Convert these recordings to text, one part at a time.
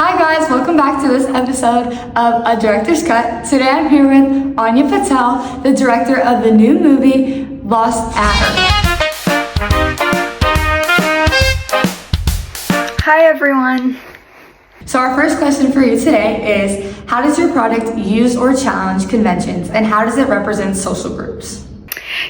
Hi guys, welcome back to this episode of A Director's Cut. Today I'm here with Anya Patel, the director of the new movie Lost at Earth. Hi everyone. So our first question for you today is, how does your product use or challenge conventions, and how does it represent social groups?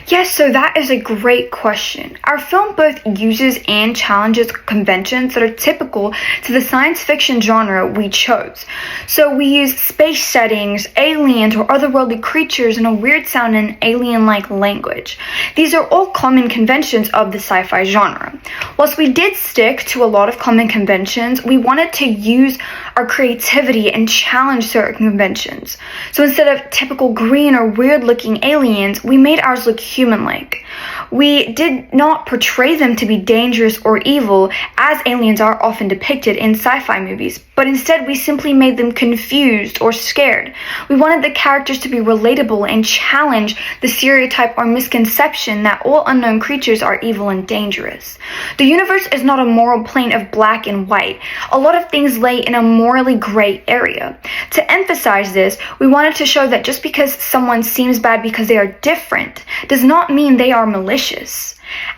Yes, so that is a great question. Our film both uses and challenges conventions that are typical to the science fiction genre we chose. So we use space settings, aliens, or otherworldly creatures in a weird sounding alien-like language. These are all common conventions of the sci-fi genre. Whilst we did stick to a lot of common conventions, we wanted to use our creativity and challenge certain conventions. So instead of typical green or weird-looking aliens, we made ours look human-like. We did not portray them to be dangerous or evil, as aliens are often depicted in sci-fi movies, but instead we simply made them confused or scared. We wanted the characters to be relatable and challenge the stereotype or misconception that all unknown creatures are evil and dangerous. The universe is not a moral plane of black and white. A lot of things lay in a morally gray area. To emphasize this, we wanted to show that just because someone seems bad because they are different does not mean they are malicious.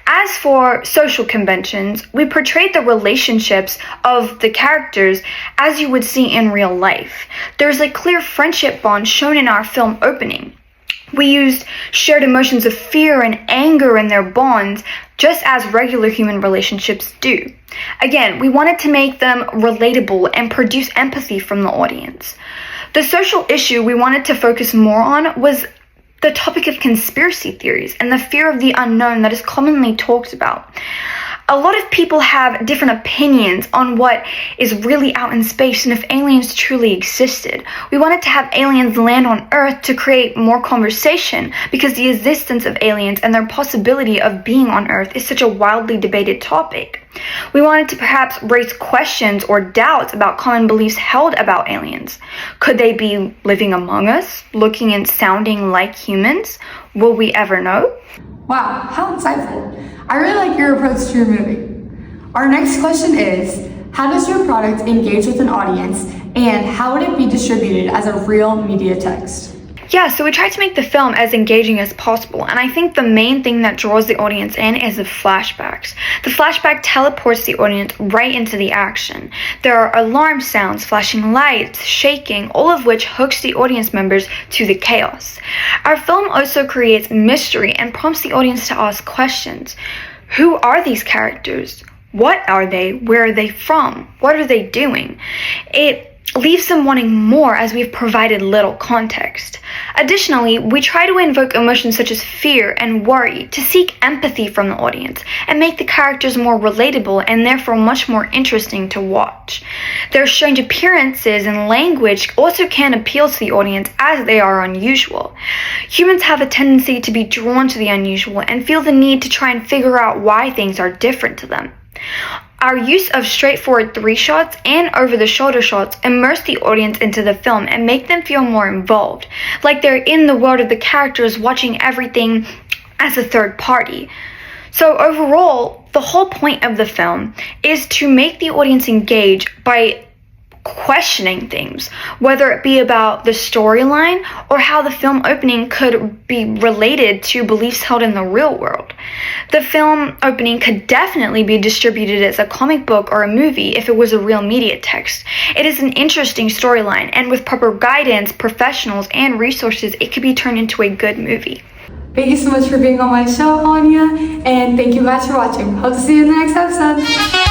As for social conventions, we portrayed the relationships of the characters as you would see in real life. There's a clear friendship bond shown in our film opening. We used shared emotions of fear and anger in their bonds, just as regular human relationships do. Again, we wanted to make them relatable and produce empathy from the audience. The social issue we wanted to focus more on was the topic of conspiracy theories and the fear of the unknown that is commonly talked about. A lot of people have different opinions on what is really out in space and if aliens truly existed. We wanted to have aliens land on Earth to create more conversation because the existence of aliens and their possibility of being on Earth is such a wildly debated topic. We wanted to perhaps raise questions or doubts about common beliefs held about aliens. Could they be living among us, looking and sounding like humans? Will we ever know? Wow, how insightful. I really like your approach to your movie. Our next question is, how does your product engage with an audience, and how would it be distributed as a real media text? Yeah, so we tried to make the film as engaging as possible, and I think the main thing that draws the audience in is the flashbacks. The flashback teleports the audience right into the action. There are alarm sounds, flashing lights, shaking, all of which hooks the audience members to the chaos. Our film also creates mystery and prompts the audience to ask questions. Who are these characters? What are they? Where are they from? What are they doing? It leaves them wanting more as we've provided little context. Additionally, we try to invoke emotions such as fear and worry to seek empathy from the audience and make the characters more relatable and therefore much more interesting to watch. Their strange appearances and language also can appeal to the audience as they are unusual. Humans have a tendency to be drawn to the unusual and feel the need to try and figure out why things are different to them. Our use of straightforward 3 shots and over-the-shoulder shots immerse the audience into the film and make them feel more involved, like they're in the world of the characters watching everything as a third party. So overall, the whole point of the film is to make the audience engage by questioning things, whether it be about the storyline or how the film opening could be related to beliefs held in the real world. The film opening could definitely be distributed as a comic book or a movie if it was a real media text. It is an interesting storyline, and with proper guidance, professionals, and resources, it could be turned into a good movie. Thank you so much for being on my show, Anya, and thank you guys for watching. Hope to see you in the next episode.